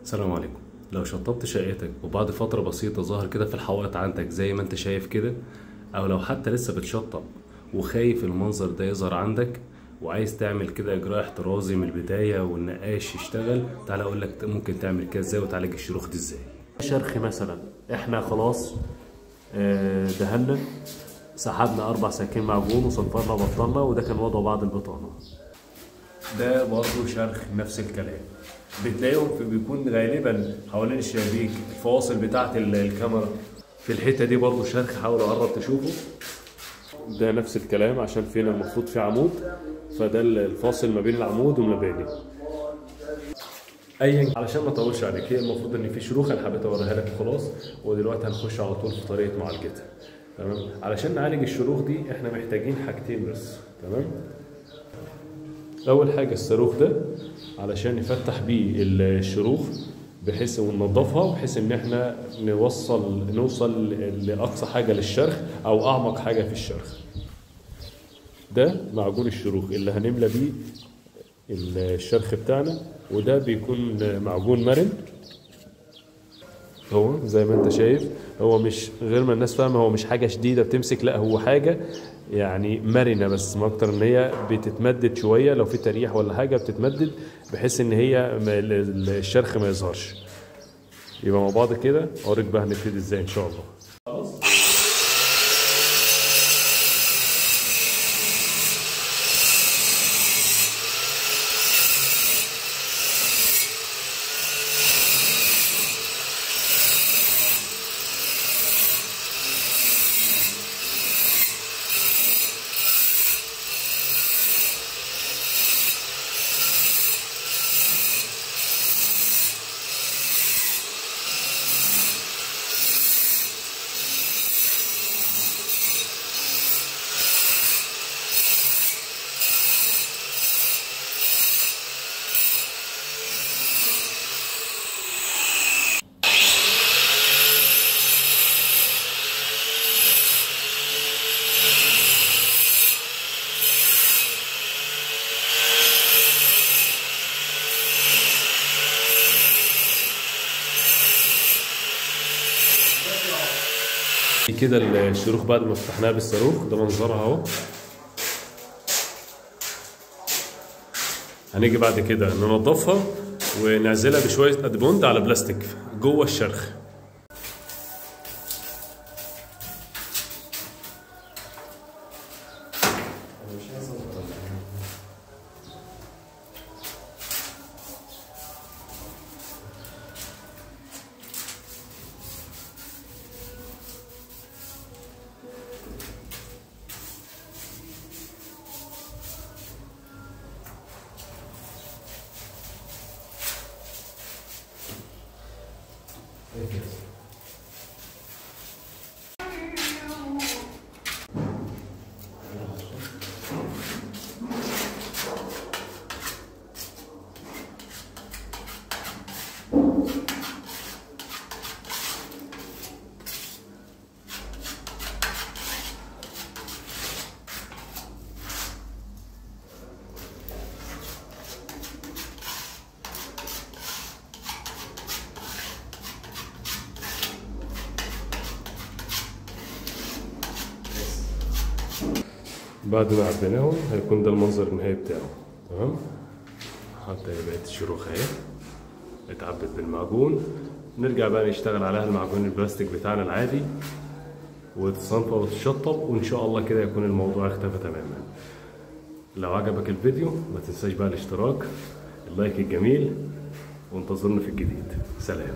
السلام عليكم. لو شطبت شقتك وبعد فترة بسيطة ظهر كده في الحوائط عندك زي ما انت شايف كده، او لو حتى لسه بتشطب وخايف المنظر ده يظهر عندك وعايز تعمل كده اجراء احترازي من البداية والنقاش يشتغل، تعالى اقول لك ممكن تعمل كده ازاي وتعالج الشروخ دي ازاي. شرخ مثلا احنا خلاص دهنا، سحبنا 4 سكين معجون وصنفرنا بطلنا، وده كان وضع بعض البطانة. ده برضه شرخ نفس الكلام، بتلاقيهم بيكون غالبا حوالين الشبابيك، الفواصل بتاعت الكاميرا في الحته دي برضه شرخ. حاول اقرب تشوفه، ده نفس الكلام عشان فين المفروض في عمود، فده الفاصل ما بين العمود والمباني. ايا علشان ما اطولش عليك، هي المفروض ان في شروخ انا حبيت اوريها لك وخلاص، ودلوقتي هنخش على طول في طريقه معالجتها. تمام. علشان نعالج الشروخ دي احنا محتاجين حاجتين بس. تمام. اول حاجه الصاروخ ده علشان نفتح بيه الشروخ بحيث وننضفها، بحيث ان احنا نوصل لاقصى حاجه للشرخ او اعمق حاجه في الشرخ. ده معجون الشروخ اللي هنملى بيه الشرخ بتاعنا، وده بيكون معجون مرن. هو زي ما انت شايف، هو مش غير ما الناس فاهمه، هو مش حاجه شديده بتمسك، لا هو حاجه يعني مرنه، بس ما اكتر ان هي بتتمدد شويه، لو في تريح ولا حاجه بتتمدد بحيث ان هي الشرخ ما يظهرش. يبقى مع بعض كده اوريك بقى هنبتدي ازاي ان شاء الله. كده الشروخ بعد ما فتحناها بالصاروخ ده منظرها اهو. هنيجي بعد كده ننضفها ونعزلها بشويه ادبوند على بلاستيك جوه الشرخ. بعد ما عبيناهم هيكون ده المنظر النهائي بتاعه. تمام. حتى بقت الشروخ اهي اتعبت بالمعجون. نرجع بقى نشتغل عليها المعجون البلاستيك بتاعنا العادي، وتتصنفر وتتشطب، وان شاء الله كده يكون الموضوع اختفى تماما. لو عجبك الفيديو ما تنساش بقى الاشتراك، اللايك الجميل، وانتظرنا في الجديد. سلام.